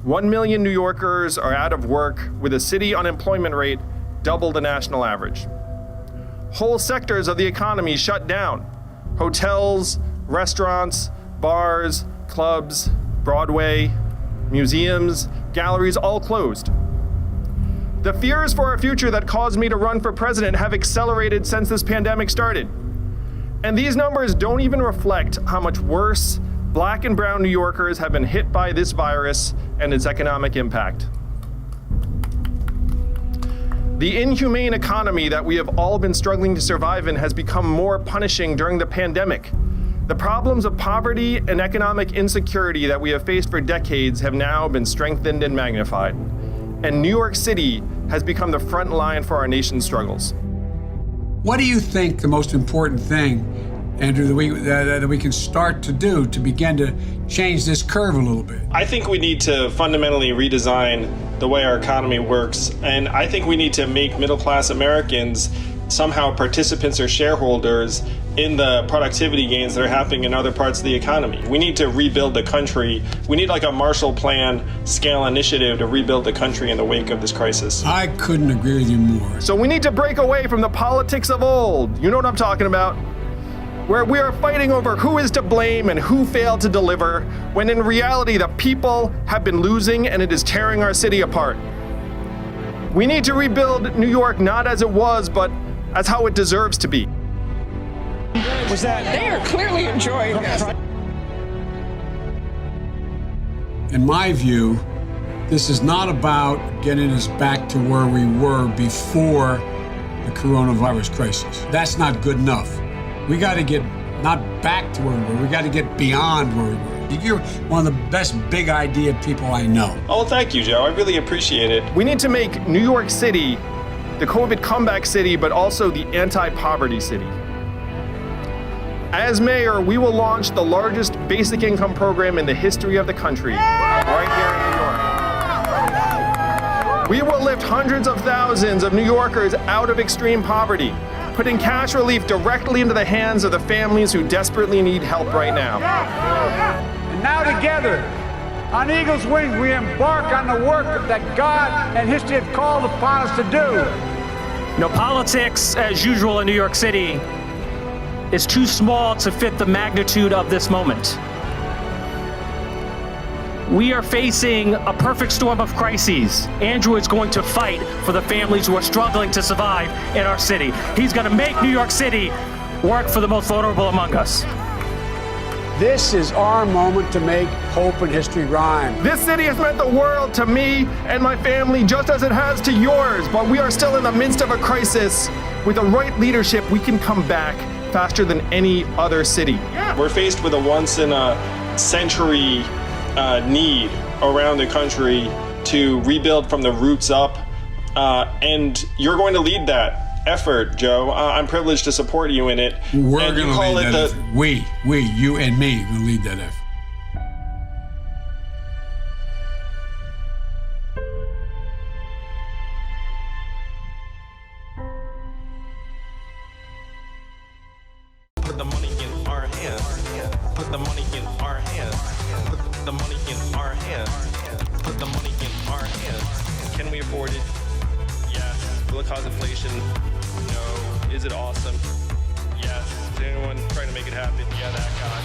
1 million New Yorkers are out of work, with a city unemployment rate double the national average. Whole sectors of the economy shut down. Hotels, restaurants, bars, clubs, Broadway, museums, galleries, all closed. The fears for our future that caused me to run for president have accelerated since this pandemic started. And these numbers don't even reflect how much worse Black and brown New Yorkers have been hit by this virus and its economic impact. The inhumane economy that we have all been struggling to survive in has become more punishing during the pandemic. The problems of poverty and economic insecurity that we have faced for decades have now been strengthened and magnified. And New York City has become the front line for our nation's struggles. What do you think the most important thing, Andrew, that we can start to do to begin to change this curve a little bit? I think we need to fundamentally redesign the way our economy works. And I think we need to make middle-class Americans somehow participants or shareholders in the productivity gains that are happening in other parts of the economy. We need to rebuild the country. We need like a Marshall Plan scale initiative to rebuild the country in the wake of this crisis. I couldn't agree with you more. So we need to break away from the politics of old. You know what I'm talking about? Where we are fighting over who is to blame and who failed to deliver, when in reality the people have been losing and it is tearing our city apart. We need to rebuild New York not as it was, but as how it deserves to be. Was that they are clearly enjoying this. In my view, this is not about getting us back to where we were before the coronavirus crisis. That's not good enough. We got to get not back to where we were. We got to get beyond where we were. You're one of the best big idea people I know. Oh, thank you, Joe. I really appreciate it. We need to make New York City the COVID comeback city, but also the anti-poverty city. As mayor, we will launch the largest basic income program in the history of the country, right here in New York. We will lift hundreds of thousands of New Yorkers out of extreme poverty, putting cash relief directly into the hands of the families who desperately need help right now. And now together, on eagle's wings, we embark on the work that God and history have called upon us to do. No, politics, as usual in New York City, is too small to fit the magnitude of this moment. We are facing a perfect storm of crises. Andrew is going to fight for the families who are struggling to survive in our city. He's going to make New York City work for the most vulnerable among us. This is our moment to make hope and history rhyme. This city has meant the world to me and my family, just as it has to yours, but we are still in the midst of a crisis. With the right leadership, we can come back faster than any other city. We're faced with a once-in-a-century need around the country to rebuild from the roots up, and you're going to lead that effort, Joe. I'm privileged to support you in it. We're going to lead that effort. We, you and me, will lead that effort. Put the money in our hands. Put the money in our hands. Put the money in our hands. Put the money in our hands. Can we afford it? Yes. Will it cause inflation? No. Is it awesome? Yes. Is anyone trying to make it happen? Yeah, that guy.